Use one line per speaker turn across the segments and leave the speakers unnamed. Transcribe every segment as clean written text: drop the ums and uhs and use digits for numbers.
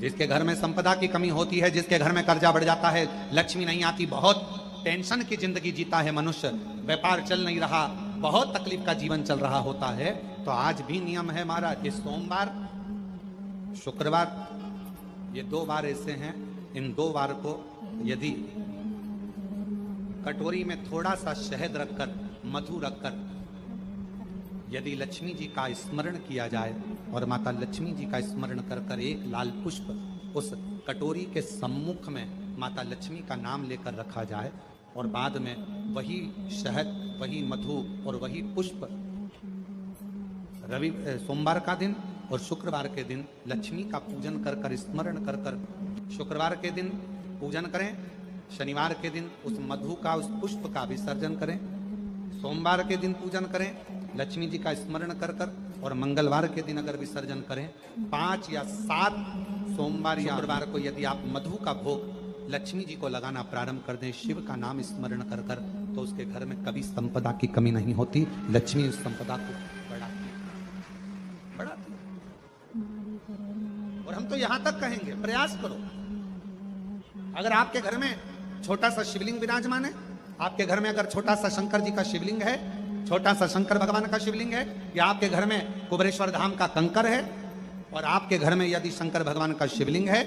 जिसके घर में संपदा की कमी होती है, जिसके घर में कर्जा बढ़ जाता है, लक्ष्मी नहीं आती, बहुत टेंशन की जिंदगी जीता है मनुष्य, व्यापार चल नहीं रहा, बहुत तकलीफ का जीवन चल रहा होता है, तो आज भी नियम है महाराज, ये सोमवार शुक्रवार ये 2 बार ऐसे हैं, इन 2 बार को यदि कटोरी में थोड़ा सा शहद रखकर, मधु रखकर यदि लक्ष्मी जी का स्मरण किया जाए और माता लक्ष्मी जी का स्मरण कर कर एक लाल पुष्प उस कटोरी के सम्मुख में माता लक्ष्मी का नाम लेकर रखा जाए और बाद में वही शहद, वही मधु और वही पुष्प सोमवार का दिन और शुक्रवार के दिन लक्ष्मी का पूजन कर कर, स्मरण कर कर, शुक्रवार के दिन पूजन करें, शनिवार के दिन उस मधु का, उस पुष्प का विसर्जन करें, सोमवार के दिन पूजन करें लक्ष्मी जी का स्मरण कर कर, और मंगलवार के दिन अगर विसर्जन करें, 5 या 7 सोमवार या शुक्रवार को यदि आप मधु का भोग लक्ष्मी जी को लगाना प्रारंभ कर दें, शिव का नाम स्मरण कर कर, तो उसके घर में कभी संपदा की कमी नहीं होती, लक्ष्मी उस संपदा को बढ़ाती। और हम तो यहां तक कहेंगे, प्रयास करो, अगर आपके घर में छोटा सा शिवलिंग विराजमान है, आपके घर में अगर छोटा सा शंकर जी का शिवलिंग है, छोटा सा शंकर भगवान का शिवलिंग है, या आपके घर में कुबेरेश्वर धाम का कंकर है, और आपके घर में यदि शंकर भगवान का शिवलिंग है,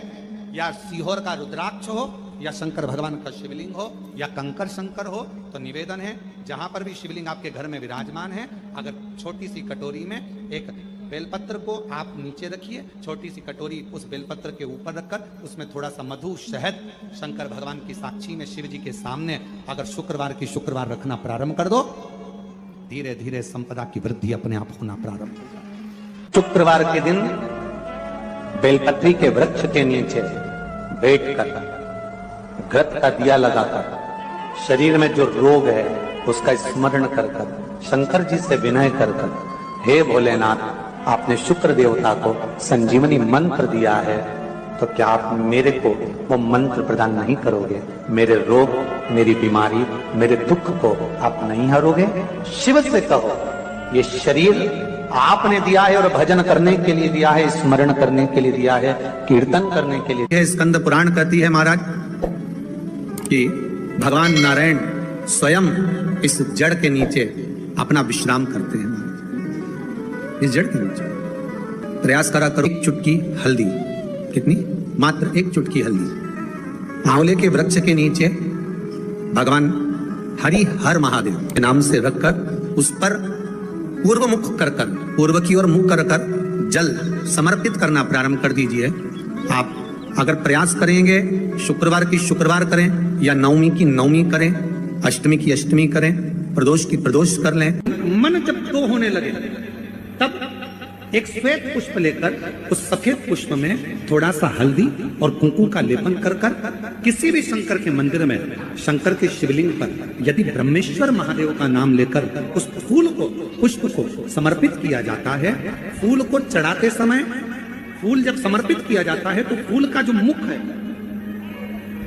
या सीहोर का रुद्राक्ष हो, या शंकर भगवान का शिवलिंग हो, या कंकर शंकर हो, तो निवेदन है जहां पर भी शिवलिंग आपके घर में विराजमान है, अगर छोटी सी कटोरी में एक बेलपत्र को आप नीचे रखिए, छोटी सी कटोरी उस बेलपत्र के ऊपर रखकर उसमें थोड़ा सा मधु, शहद, शंकर भगवान की साक्षी में शिव जी के सामने अगर शुक्रवार की शुक्रवार रखना प्रारंभ कर दो, धीरे धीरे संपदा की वृद्धि अपने आप होना प्रारंभ हो जाए। शुक्रवार के दिन बेलपत्री के वृक्ष के नीचे बैठकर घृत का दिया लगाकर शरीर में जो रोग है उसका स्मरण कर कर शंकर जी से विनय कर कर, हे भोलेनाथ, आपने शुक्र देवता को संजीवनी मंत्र दिया है, तो क्या आप मेरे को वो मंत्र प्रदान नहीं करोगे? मेरे रोग, मेरी बीमारी, मेरे दुख को आप नहीं हरोगे? शिव से कहो, ये शरीर आपने दिया है और भजन करने के लिए दिया है, स्मरण करने के लिए दिया है, कीर्तन करने के लिए। स्कंद पुराण कहती है महाराज कि भगवान नारायण स्वयं इस जड़ के नीचे अपना विश्राम करते हैं। इस जड़ के नीचे प्रयास करा करो, एक चुटकी हल्दी, कितनी? मात्र एक चुटकी हल्दी आंवले के वृक्ष के नीचे भगवान हरि हर महादेव के नाम से रखकर उस पर पूर्व मुख कर कर, पूर्व की ओर मुख कर कर जल समर्पित करना प्रारंभ कर दीजिए। आप अगर प्रयास करेंगे, शुक्रवार की शुक्रवार करें, या नवमी की नवमी करें, अष्टमी की अष्टमी करें, प्रदोष की प्रदोष कर लें, मन जब दो होने लगे तब एक श्वेत पुष्प लेकर उस सफेद पुष्प में थोड़ा सा हल्दी और कुंकू का लेपन कर कर किसी भी शंकर के मंदिर में, शंकर के शिवलिंग पर यदि ब्रह्मेश्वर महादेव का नाम लेकर उस फूल को, पुष्प को समर्पित किया जाता है, फूल को चढ़ाते समय, फूल जब समर्पित किया जाता है तो फूल का जो मुख है,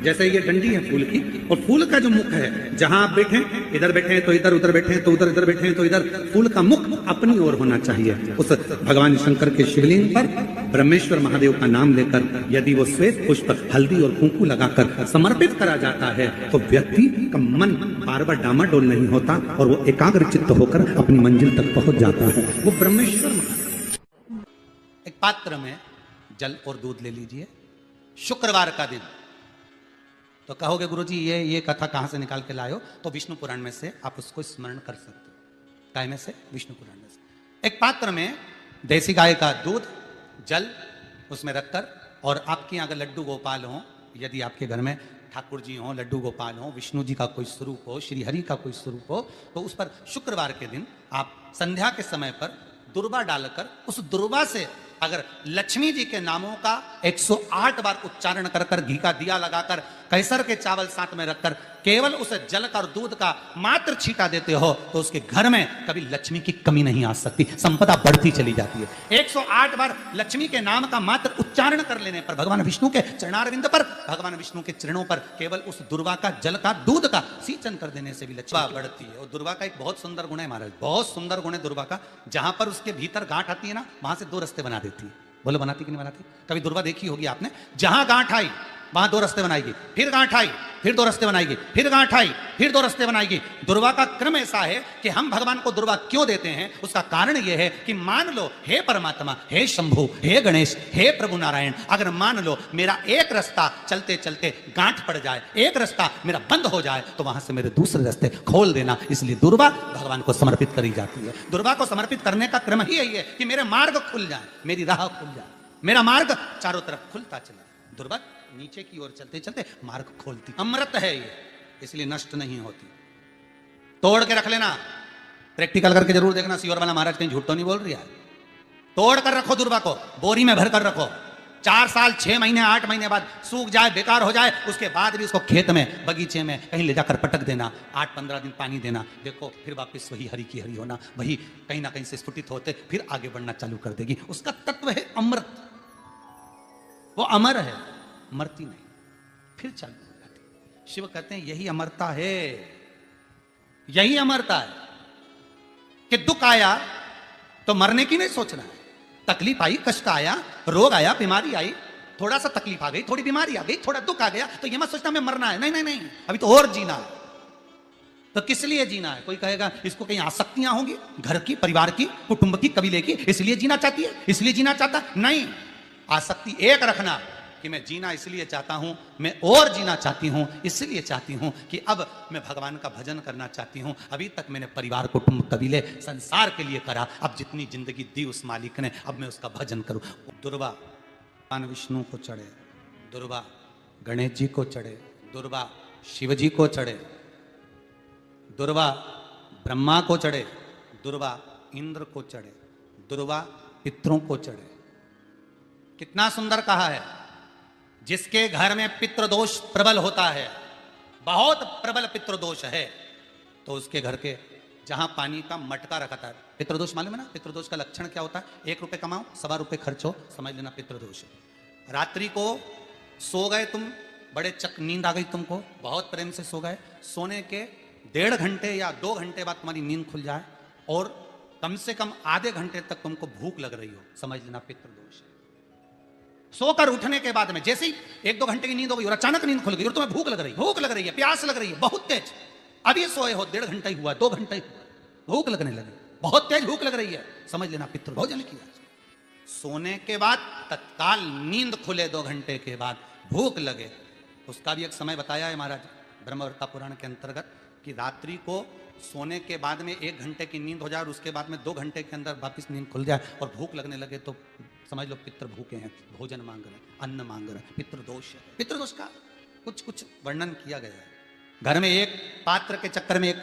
जैसे ये डंडी है फूल की, और फूल का जो मुख है, जहां आप बैठे, इधर बैठे तो इधर, उधर बैठे तो उधर, इधर बैठे तो इधर, फूल का मुख अपनी ओर होना चाहिए। उस भगवान शंकर के शिवलिंग पर ब्रह्मेश्वर महादेव का नाम लेकर यदि वो श्वेत पुष्प, हल्दी और कुंकू लगाकर समर्पित करा जाता है, तो व्यक्ति का मन बार बार डामाडोल नहीं होता और वो एकाग्र चित्त होकर अपनी मंजिल तक पहुंच जाता है। वो ब्रह्मेश्वर महादेव। एक पात्र में जल और दूध ले लीजिए, शुक्रवार का दिन। तो कहोगे गुरुजी ये कथा कहां से निकाल के लाए हो? तो विष्णु पुराण में से आप उसको स्मरण कर सकते हो। काय में से? विष्णु पुराण में से। एक पात्र में देसी गाय का दूध, जल उसमें रखकर, और आपके यहाँ अगर लड्डू गोपाल हो, यदि आपके घर में ठाकुर जी हो, लड्डू गोपाल हो, विष्णु जी का कोई स्वरूप हो, श्री हरि का कोई स्वरूप हो, तो उस पर शुक्रवार के दिन आप संध्या के समय पर दुर्वा डालकर, उस दुर्वा से अगर लक्ष्मी जी के नामों का 108 बार उच्चारण कर कर, घी का दिया लगाकर, कैसर के चावल साथ में रखकर केवल उस जल का और दूध का मात्र छींटा देते हो, तो उसके घर में कभी लक्ष्मी की कमी नहीं आ सकती, संपदा बढ़ती चली जाती है। 108 बार लक्ष्मी के नाम का मात्र उच्चारण कर लेने पर, भगवान विष्णु के चरणारविंद पर, भगवान विष्णु के चरणों पर केवल उस दुर्वा का जल का, दूध का सिंचन कर देने से भी लक्ष्मी बढ़ती है। और दुर्वा का एक बहुत सुंदर गुण है महाराज, बहुत सुंदर गुण है दुर्वा का, जहां पर उसके भीतर गांठ आती है ना, वहां से 2 रास्ते बना देती है। बोलो बनाती कि नहीं बनाती? कभी दुर्वा देखी होगी आपने, जहां गांठ आई वहां दो रास्ते बनाएगी, फिर गांठ आई फिर दो रास्ते बनाएगी, फिर गांठ आई फिर दो रास्ते बनाएगी। दुर्वा का क्रम ऐसा है कि हम भगवान को दुर्वा क्यों देते हैं, उसका कारण यह है कि मान लो हे परमात्मा, हे शंभु, हे गणेश, हे प्रभु नारायण, अगर मान लो मेरा एक रास्ता चलते चलते गांठ पड़ जाए, एक रास्ता मेरा बंद हो जाए, तो वहां से मेरे दूसरे रास्ते खोल देना। इसलिए दुर्वा भगवान को समर्पित करी जाती है। दुर्वा को समर्पित करने का क्रम ही यही है कि मेरे मार्ग खुल जाए, मेरी राह खुल जाए, मेरा मार्ग चारों तरफ खुलता चला। दुर्वा नीचे की ओर चलते चलते मार्ग खोलती। अमृत है ये, इसलिए नष्ट नहीं होती। तोड़ के रख लेना, प्रैक्टिकल करके जरूर देखना, सियोर वाला महाराज कहीं झूठ तो नहीं बोल रही है। तोड़ कर रखो दुर्वा को, बोरी में भर कर रखो, 4 साल 6 महीने 8 महीने बाद सूख जाए, बेकार हो जाए, उसके बाद भी उसको खेत में बगीचे में कहीं ले जाकर पटक देना, 8-15 दिन पानी देना, देखो फिर वापस वही हरी की हरी होना, वही कहीं ना कहीं से स्फुटित होते फिर आगे बढ़ना चालू कर देगी। उसका तत्व है अमृत, वो अमर है, मरती नहीं, फिर चालू हो जाती। शिव कहते हैं यही अमरता है, यही अमरता है कि दुख आया तो मरने की नहीं सोचना है। तकलीफ आई, कष्ट आया, रोग आया, बीमारी आई, थोड़ा सा तकलीफ आ गई, थोड़ी बीमारी आ गई, थोड़ा दुख आ गया, तो ये मत सोचना मैं मरना है। नहीं नहीं नहीं, अभी तो और जीना है। तो किस लिए जीना है? कोई कहेगा इसको कहीं आसक्तियां होंगी, घर की, परिवार की, कुटुंब की, कबीले की, इसलिए जीना चाहती है, इसलिए जीना चाहता। नहीं, आसक्ति एक रखना कि मैं जीना इसलिए चाहता हूं, मैं और जीना चाहती हूं, इसलिए चाहती हूं कि अब मैं भगवान का भजन करना चाहती हूं। अभी तक मैंने परिवार, कुटुंब, कबीले, संसार के लिए करा, अब जितनी जिंदगी दी उस मालिक ने, अब मैं उसका भजन करूं। दुर्वा भगवान विष्णु को चढ़े, दुर्वा गणेश जी को चढ़े, दुर्वा शिव जी को चढ़े, दुर्वा ब्रह्मा को चढ़े, दुर्वा इंद्र को चढ़े, दुर्वा पितरों को चढ़े। कितना सुंदर कहा है। जिसके घर में पितृदोष प्रबल होता है, बहुत प्रबल पितृदोष है, तो उसके घर के जहां पानी का मटका रखा था, पितृदोष मालूम है ना? पितृदोष का लक्षण क्या होता है? 1 रुपए कमाओ, 1.25 रुपए खर्च हो, समझ लेना पितृदोष है। रात्रि को सो गए तुम, बड़े नींद आ गई तुमको, बहुत प्रेम से सो गए, सोने के 1.5 घंटे या 2 घंटे बाद तुम्हारी नींद खुल जाए और कम से कम आधे घंटे तक तुमको भूख लग रही हो, समझ लेना पितृदोष है। सोकर उठने के बाद में जैसे ही 1-2 घंटे की नींद हो गई और अचानक नींद खुल गई और तुम्हें भूख लग रही है, प्यास लग रही है बहुत तेज, अभी सोए हो, 1.5 घंटा ही हुआ, 2 घंटे ही हुआ, भूख लगने लगी, बहुत तेज भूख लग रही है, समझ लेना पितृ भोजन किया। सोने के बाद तत्काल नींद खुले 2 घंटे के बाद भूख लगे, उसका भी एक समय बताया है महाराज ब्रह्मवर्ता पुराण के अंतर्गत कि रात्रि को सोने के बाद में 1 घंटे की नींद हो जाए और उसके बाद में 2 घंटे के अंदर वापिस नींद खुल जाए और भूख लगने लगे, तो समझ लो पितृ भूखे हैं, भोजन मांग रहे हैं, अन्न मांग रहे हैं, पितृदोष है। पितृदोष का कुछ वर्णन किया गया है। घर में एक पात्र के चक्कर में, एक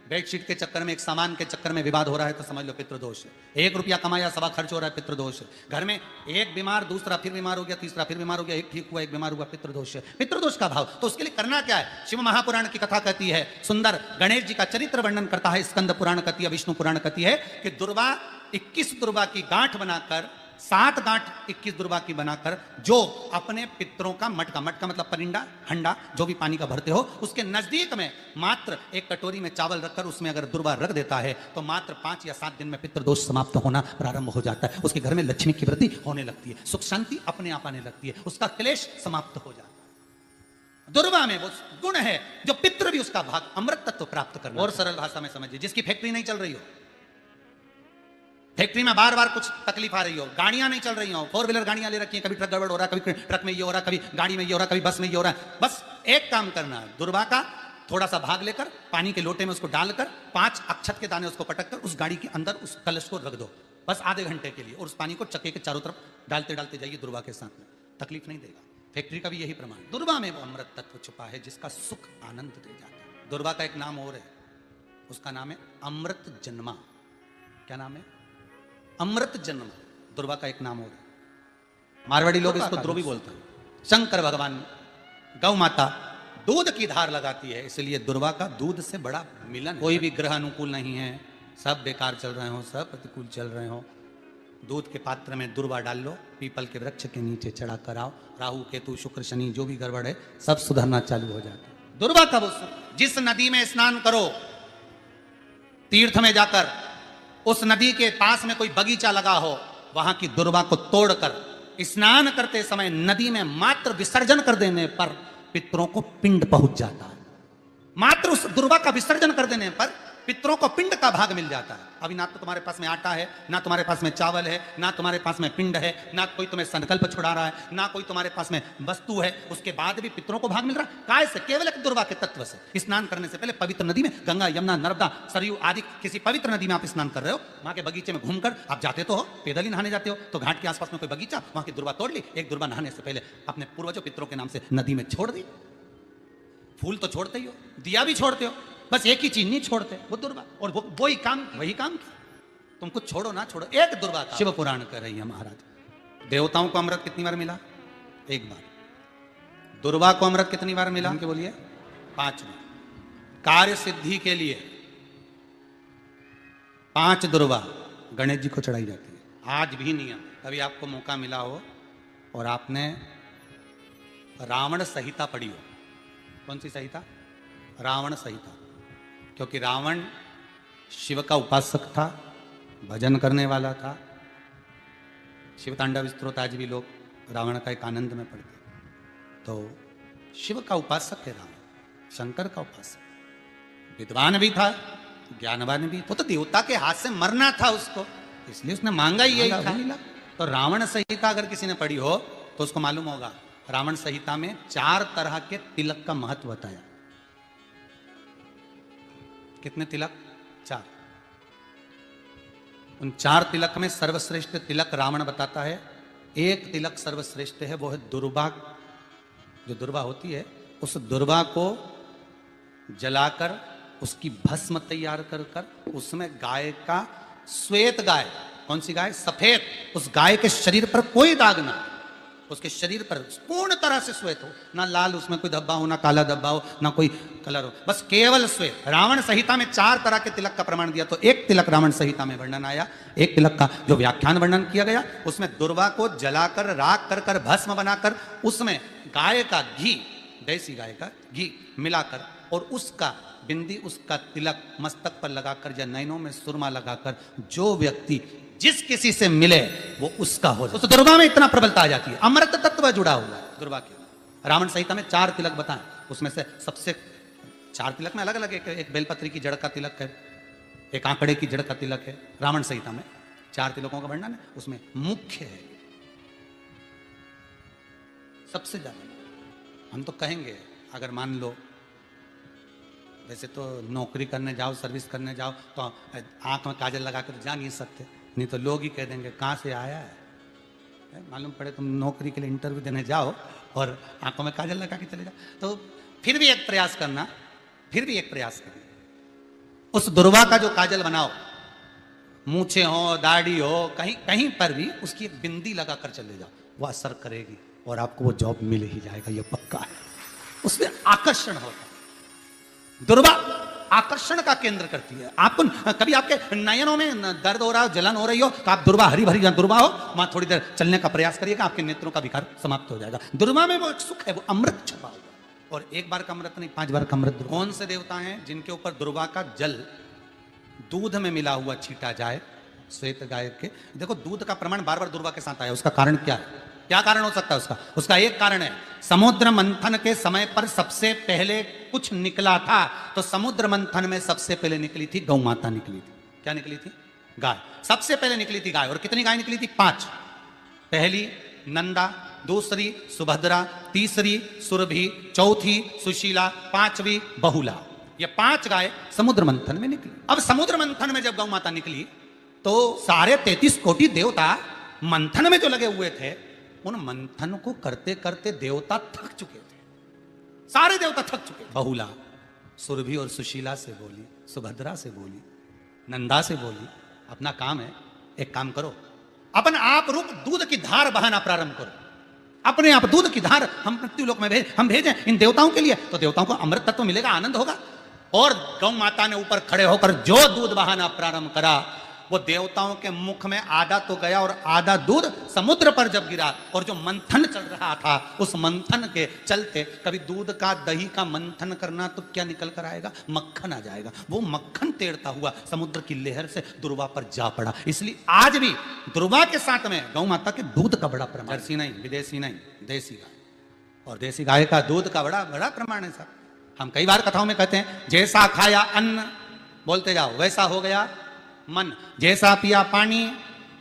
बेडशीट के चक्कर में, एक सामान के चक्कर में विवाद हो रहा है, तो समझ लो पितृदोष है। 1 रुपया कमाया, 1.25 खर्च हो रहा है, पितृदोष है। घर में एक बीमार, दूसरा फिर बीमार हो गया, तीसरा फिर बीमार हो गया, एक ठीक हुआ, एक बीमार हुआ, पितृदोष है। पितृदोष का भाव, तो उसके लिए करना क्या है? शिव महापुराण की कथा कहती है, सुंदर गणेश जी का चरित्र वर्णन करता है, स्कंद पुराण कहती है, विष्णु पुराण कहती है कि दुर्वा 21 दुर्वा की गांठ बनाकर, 7 गांठ 21 दुर्वा की बनाकर, जो अपने पितरों का मटका मतलब परिंडा, हंडा, जो भी पानी का भरते हो, उसके नजदीक में मात्र एक कटोरी में चावल रखकर उसमें अगर दुर्वा रख देता है तो मात्र 5 या 7 दिन में पितृदोष समाप्त होना प्रारंभ हो जाता है। उसके घर में लक्ष्मी की वृद्धि होने लगती है, सुख शांति अपने आप आने लगती है, उसका क्लेश समाप्त हो जाता है। दुर्वा में वो गुण है जो पितृ भी उसका भाग अमृत तत्व प्राप्त करना। और सरल भाषा में समझिए, जिसकी फैक्ट्री नहीं चल रही हो, फैक्ट्री में बार बार कुछ तकलीफ आ रही हो, गाड़ियां नहीं चल रही हो, 4 व्हीलर गाड़ियां ले रखी हैं, कभी ट्रक गड़बड़ हो रहा है, कभी ट्रक में ये हो रहा है, कभी गाड़ी में ये हो रहा है, कभी बस में ये हो रहा है, बस एक काम करना है, दुर्वा का थोड़ा सा भाग लेकर पानी के लोटे में उसको डालकर 5 अक्षत के दाने उसको पटक कर उस गाड़ी के अंदर उस कलश को रख दो, बस आधे घंटे के लिए, और उस पानी को चक्के के चारों तरफ डालते डालते जाइए दुर्वा के साथ में, तकलीफ नहीं देगा। फैक्ट्री का भी यही प्रमाण, दुर्वा में वो अमृत तत्व छुपा है जिसका सुख आनंद दे जाता है। दुर्वा का एक नाम और है, उसका नाम है अमृत जन्मा। क्या नाम है? अमृत जन्म। दुर्वा का एक नाम और है, मारवाड़ी लोग इसको द्रोवी बोलते हैं। शंकर भगवान, गौ माता दूध की धार लगाती है, इसलिए दुर्वा का दूध से बड़ा मिलन। कोई भी ग्रह अनुकूल नहीं है, सब बेकार चल रहे हो, सब प्रतिकूल चल रहे हो, दूध के पात्र में दुर्वा डाल लो, पीपल के वृक्ष के नीचे चढ़ा कर आओ, राहु केतु शुक्र शनि जो भी गड़बड़ है सब सुधरना चालू हो जाता है। दुर्वा का वो जिस नदी में स्नान करो, तीर्थ में जाकर, उस नदी के पास में कोई बगीचा लगा हो, वहां की दुर्वा को तोड़कर स्नान करते समय नदी में मात्र विसर्जन कर देने पर पितरों को पिंड पहुंच जाता है। मात्र उस दुर्वा का विसर्जन कर देने पर पितरों को पिंड का भाग मिल जाता है। अभी ना तो तुम्हारे पास में आटा है, ना तुम्हारे पास में चावल है, ना तुम्हारे पास में पिंड है, ना कोई तुम्हें संकल्प छुड़ा रहा है, ना कोई तुम्हारे पास में वस्तु है, उसके बाद भी पितरों को भाग मिल रहा है। काय से? केवल एक दुर्वा के तत्व से। स्नान करने से पहले पवित्र नदी में, गंगा, यमुना, नर्मदा, सरयू आदि किसी पवित्र नदी में आप स्नान कर रहे हो, वहां के बगीचे में घूमकर आप जाते तो हो, पैदल ही नहाने जाते हो, तो घाट के आसपास में कोई बगीचा, वहां की दुर्वा तोड़ ली, एक दुर्वा नहाने से पहले अपने पूर्वजों पितरों के नाम से नदी में छोड़ दी। फूल तो छोड़ते ही हो, दिया भी छोड़ते हो, बस एक ही चीज नहीं छोड़ते, वो दुर्वा। और वो वही काम तुम कुछ छोड़ो ना छोड़ो, एक दुर्वा था। शिव पुराण कर रही है महाराज। देवताओं को अमृत कितनी बार मिला? एक बार। दुर्वा को अमृत कितनी बार मिला? बोलिए 5 बार। कार्य सिद्धि के लिए 5 दुर्वा गणेश जी को चढ़ाई जाती है। आज भी नियम। कभी आपको मौका मिला हो और आपने रावण संहिता पढ़ी हो। कौन सी संहिता? रावण संहिता। क्योंकि रावण शिव का उपासक था, भजन करने वाला था। शिव तांडव स्तोत्र आज भी लोग रावण का एक आनंद में पढ़ते। तो शिव का उपासक है रावण, शंकर का उपासक। विद्वान भी था, ज्ञानवान भी। तो देवता के हाथ से मरना था उसको, इसलिए उसने मांगा ही यही था। तो रावण संहिता अगर किसी ने पढ़ी हो तो उसको मालूम होगा, रावण संहिता में 4 तरह के तिलक का महत्व बताया। कितने तिलक? 4। उन 4 तिलक में सर्वश्रेष्ठ तिलक रावण बताता है। एक तिलक सर्वश्रेष्ठ है, वो है दुर्वा। जो दुर्वा होती है, उस दुर्वा को जलाकर उसकी भस्म तैयार कर उसमें गाय का, श्वेत गाय, कौन सी गाय? सफेद। उस गाय के शरीर पर कोई दाग ना, उसके शरीर पर पूर्ण तरह से श्वेत हो, ना लाल उसमें कोई धब्बा हो, ना काला धब्बा हो, ना कोई कलर हो, बस केवल श्वेत। रावण संहिता में 4 तरह के तिलक का प्रमाण दिया। तो एक तिलक रावण संहिता में वर्णन आया, एक तिलक का जो व्याख्यान वर्णन किया गया, उसमें दुर्वा को जलाकर राख कर भस्म बनाकर उसमें गाय का घी, देसी गाय का घी मिलाकर और उसका बिंदी, उसका तिलक मस्तक पर लगाकर या नैनों में सुरमा लगाकर जो व्यक्ति जिस किसी से मिले वो उसका हो जाए। उस दुर्वा में इतना प्रबलता आ जाती है, अमृत तत्व जुड़ा हुआ है दुर्वा के। रावण संहिता में 4 तिलक बताएं, उसमें से सबसे 4 तिलक में अलग अलग एक बेलपत्री की जड़ का तिलक है, एक आंकड़े की जड़ का तिलक है। रावण संहिता में 4 तिलकों का वर्णन है, उसमें मुख्य है सबसे ज्यादा। हम तो कहेंगे, अगर मान लो वैसे तो नौकरी करने जाओ, सर्विस करने जाओ तो आंख में काजल लगा कर जा नहीं सकते, नहीं तो लोग ही कह देंगे कहाँ से आया है। मालूम पड़े तुम नौकरी के लिए इंटरव्यू देने जाओ और आंखों में काजल लगा के चले जाओ, तो फिर भी एक प्रयास करना, फिर भी एक प्रयास करना, उस दुर्वा का जो काजल बनाओ, मूछे हो, दाढ़ी हो, कहीं कहीं पर भी उसकी एक बिंदी लगा कर चले जाओ, वो असर करेगी और आपको वो जॉब मिल ही जाएगा, ये पक्का है। उसमें आकर्षण होता है। दुर्वा आकर्षण का केंद्र करती है। आपको कभी आपके नयनों में दर्द हो रहा हो, जलन हो रही हो, तो आप दुर्वा, हरी भरी दुर्वा हो, वहां थोड़ी देर चलने का प्रयास करिएगा, आपके नेत्रों का विकार समाप्त हो जाएगा। दुर्वा में वो एक सुख है, वो अमृत छपा हुआ। और एक बार का अमृत नहीं, 5 बार का अमृत। कौन से देवता हैं जिनके ऊपर दुर्वा का जल दूध में मिला हुआ छीटा जाए? श्वेत गाय के। देखो दूध का प्रमाण बार बार दुर्वा के साथ आया, उसका कारण क्या है? क्या कारण हो सकता है उसका? उसका एक कारण है, समुद्र मंथन के समय पर सबसे पहले कुछ निकला था, तो समुद्र मंथन में सबसे पहले निकली थी गौ माता निकली थी। क्या निकली थी? गाय। सबसे पहले निकली थी गाय। और कितनी गाय निकली थी? 5। पहली नंदा, दूसरी सुभद्रा, तीसरी सुरभि, चौथी सुशीला, 5वीं बहुला। ये 5 गाय समुद्र मंथन में निकली। अब समुद्र मंथन में जब गौ माता निकली तो सारे 33 कोटि देवता मंथन में जो लगे हुए थे, उन मंथन को करते करते देवता थक चुके थे, सारे देवता थक चुके। बहुला सुरभि और सुशीला से बोली, सुभद्रा से बोली, नंदा से बोली, अपना काम है, एक काम करो, अपन आप रूप दूध की धार बहाना प्रारंभ करो, अपने आप दूध की धार हम मृत्युलोक में हम भेजें इन देवताओं के लिए, तो देवताओं को अमृत तत्व मिलेगा, आनंद होगा। और गौ माता ने ऊपर खड़े होकर जो दूध बहाना प्रारंभ करा, वो देवताओं के मुख में आधा तो गया और आधा दूध समुद्र पर जब गिरा, और जो मंथन चल रहा था उस मंथन के चलते, कभी दूध का दही का मंथन करना तो क्या निकल कर आएगा, मक्खन आ जाएगा। वो मक्खन तैरता हुआ समुद्र की लहर से दुर्वा पर जा पड़ा। इसलिए आज भी दुर्वा के साथ में गौ माता के दूध का बड़ा प्रमाण, जर्सी नहीं, विदेशी नहीं, देसी गाय, और देसी गाय का दूध का बड़ा बड़ा प्रमाण है साहब। हम कई बार कथाओं में कहते हैं, जैसा खाया अन्न, बोलते जाओ, वैसा हो गया मन, जैसा पिया पानी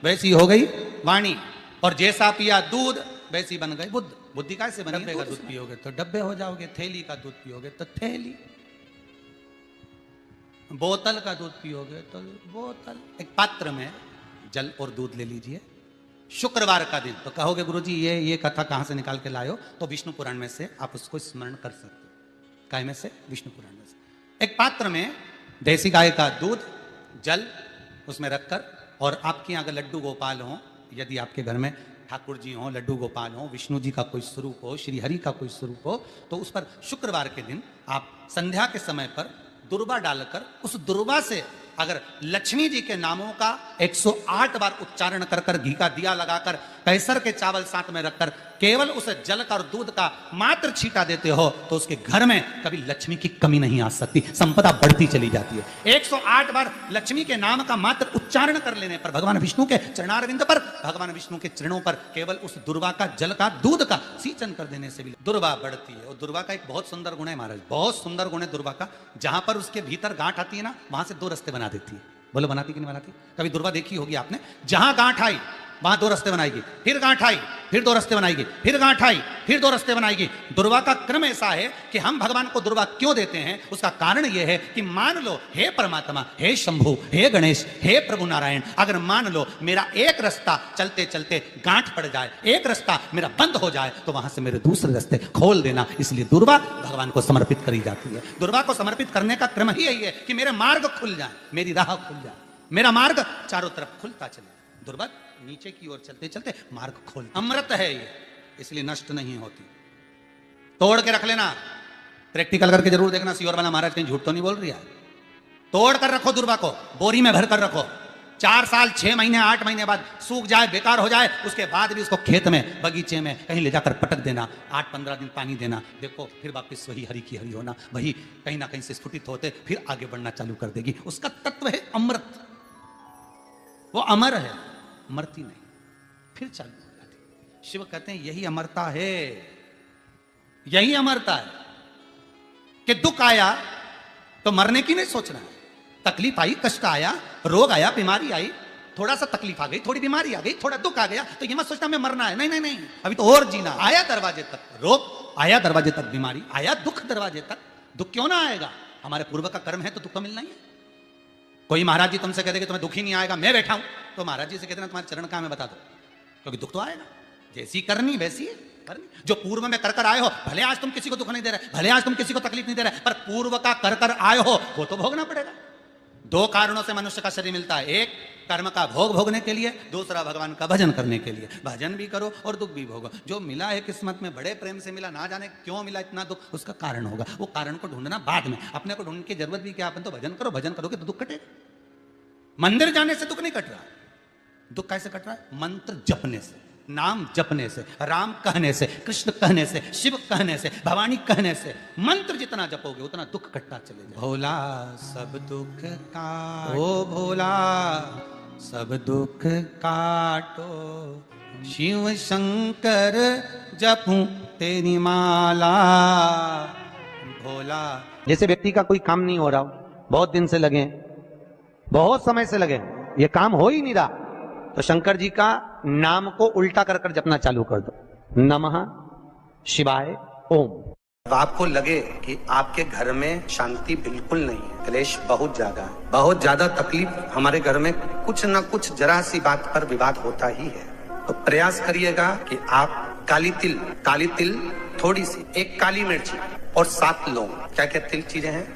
वैसी हो गई वाणी, और जैसा पिया दूध वैसी बन गई बुद्ध। बुद्धि कैसे बनी? डब्बे का दूध पियोगे तो डब्बे हो जाओगे, थैली का दूध पियोगे तो थैली, बोतल का दूध पियोगे तो बोतल। एक पात्र में जल और दूध ले लीजिए, शुक्रवार का दिन, तो कहोगे गुरुजी ये कथा कहां से निकाल के लाए हो? तो विष्णु पुराण में से आप उसको स्मरण कर सकते हो। काय में से? विष्णु पुराण में से। एक पात्र में देसी गाय का दूध, जल उसमें रखकर, और आपके यहाँ अगर लड्डू गोपाल हो, यदि आपके घर में ठाकुर जी हो, लड्डू गोपाल हो, विष्णु जी का कोई स्वरूप हो, श्री हरि का कोई स्वरूप हो, तो उस पर शुक्रवार के दिन आप संध्या के समय पर दुर्वा डालकर, उस दुर्वा से अगर लक्ष्मी जी के नामों का 108 बार उच्चारण कर कर, घी का दिया लगाकर, कैसर के चावल साथ में रखकर, केवल उस जल का और दूध का मात्र छींटा देते हो, तो उसके घर में कभी लक्ष्मी की कमी नहीं आ सकती, संपदा बढ़ती चली जाती है। 108 बार लक्ष्मी के नाम का मात्र उच्चारण कर लेने पर, भगवान विष्णु के चरणारविंद पर, भगवान विष्णु के चरणों पर केवल उस दुर्वा का जल का दूध का सींचन कर देने से भी दुर्वा बढ़ती है। और दुर्वा का एक बहुत सुंदर गुण है महाराज, बहुत सुंदर गुण है दुर्वा का। जहां पर उसके भीतर गांठ आती है ना, वहां से 2 रास्ते बना देती है। बोलो बनाती कि नहीं बनाती? कभी दुर्वा देखी होगी आपने, जहां गांठ आई वहां 2 रास्ते बनाएगी, फिर गांठ आई फिर 2 रास्ते बनाएगी, फिर गांठ आई फिर 2 रास्ते बनाएगी। दुर्वा का क्रम ऐसा है कि हम भगवान को दुर्वा क्यों देते हैं, उसका कारण यह है कि मान लो हे परमात्मा, हे शंभु, हे गणेश, हे प्रभु नारायण, अगर मान लो मेरा एक रास्ता चलते चलते गांठ पड़ जाए, एक रास्ता मेरा बंद हो जाए, तो वहां से मेरे दूसरे रास्ते खोल देना। इसलिए दुर्वा भगवान को समर्पित करी जाती है। दुर्वा को समर्पित करने का क्रम ही यही है कि मेरे मार्ग खुल जाए, मेरी राह खुल जाए, मेरा मार्ग चारों तरफ खुलता चले। दुर्वा नीचे की ओर चलते चलते मार्ग खोल, अमृत है ये, इसलिए नष्ट नहीं होती। तोड़ के रख लेना, प्रैक्टिकल करके जरूर देखना, सियोर वाला महाराज कहीं झूठ तो नहीं बोल रही है। तोड़ कर रखो दुर्वा को, बोरी में भर कर रखो, 4 साल 6 महीने 8 महीने बाद सूख जाए, बेकार हो जाए, उसके बाद भी उसको खेत में, बगीचे में कहीं ले जाकर पटक देना, 8-15 दिन पानी देना, देखो फिर वापस वही हरि की हरि होना, वही कहीं ना कहीं से स्फुटित होते फिर आगे बढ़ना चालू कर देगी। उसका तत्व है अमृत, वो अमर है, मरती नहीं, फिर चालू हो जाती। शिव कहते हैं यही अमरता है, यही अमरता है कि दुख आया तो मरने की नहीं सोचना है, तकलीफ आई, कष्ट आया, रोग आया, बीमारी आई, थोड़ा सा तकलीफ आ गई, थोड़ी बीमारी आ गई, थोड़ा दुख आ गया, तो ये मत सोचना मैं मरना है, नहीं नहीं नहीं, अभी तो और जीना। आया दरवाजे तक रोग, आया दरवाजे तक बीमारी, आया दुख दरवाजे तक, दुख क्यों ना आएगा? हमारे पूर्व का कर्म है तो दुख मिलना ही है। कोई महाराज जी तुमसे कहते कि तुम्हें दुख ही नहीं आएगा, मैं बैठा हूं, तो महाराज जी से कहते ना तुम्हारे चरण कहां में बता दो, क्योंकि दुख तो आएगा, जैसी करनी वैसी है करनी। जो पूर्व में कर कर आए हो, भले आज तुम किसी को दुख नहीं दे रहे, भले आज तुम किसी को तकलीफ नहीं दे रहे, पर पूर्व का कर कर आए हो वो तो भोगना पड़ेगा। 2 कारणों से मनुष्य का शरीर मिलता है, एक कर्म का भोग भोगने के लिए, दूसरा भगवान का भजन करने के लिए। भजन भी करो और दुख भी भोगो। जो मिला है किस्मत में, बड़े प्रेम से मिला, ना जाने क्यों मिला इतना दुख, उसका कारण होगा, वो कारण को ढूंढना बाद में, अपने को ढूंढने की जरूरत भी क्या, अपन तो भजन करो, भजन करोगे तो दुख कटेगा। मंदिर जाने से दुख नहीं कट रहा, दुख कैसे कट रहा है? मंत्र जपने से, नाम जपने से, राम कहने से, कृष्ण कहने से, शिव कहने से, भवानी कहने से, मंत्र जितना जपोगे उतना दुख कटता चलेगा। भोला सब दुख काटो, ओ भोला सब दुख काटो, शिव शंकर जपूं तेरी माला। भोला, जैसे व्यक्ति का कोई काम नहीं हो रहा, बहुत दिन से लगे, बहुत समय से लगे, ये काम हो ही नहीं रहा, तो शंकर जी का नाम को उल्टा कर कर जपना चालू कर दो, नमः शिवाय ओम।
आपको लगे कि आपके घर में शांति बिल्कुल नहीं है, क्लेश बहुत ज्यादा है, बहुत ज्यादा तकलीफ, हमारे घर में कुछ न कुछ जरा सी बात पर विवाद होता ही है, तो प्रयास करिएगा कि आप काली तिल थोड़ी सी, 1 काली मिर्ची और 7 लौंग, क्या क्या तिल चीजें हैं,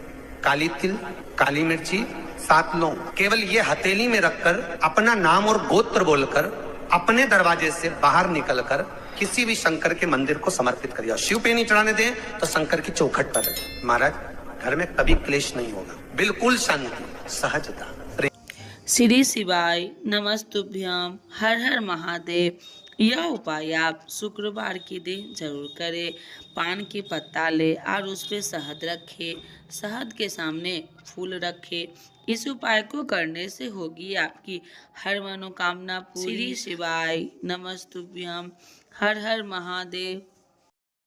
काली तिल, काली मिर्ची, 7 लौंग, केवल ये हथेली में रखकर अपना नाम और गोत्र बोलकर अपने दरवाजे से बाहर निकलकर किसी भी शंकर के मंदिर को समर्पित करिए। शिव पे नहीं चढ़ाने दें तो शंकर की चौखट पर रखें। महाराज घर में कभी क्लेश नहीं होगा, बिल्कुल शांति, सहजता।
श्री शिवाय नमस्तुभ्यम, हर हर महादेव। यह उपाय आप शुक्रवार के दिन जरूर करें। पान के पत्ता ले और उस पर शहद रखें, शहद के सामने फूल रखें। इस उपाय को करने से होगी आपकी हर मनोकामना पूरी। श्री शिवाय नमस्तुभ्यम, हर हर महादेव।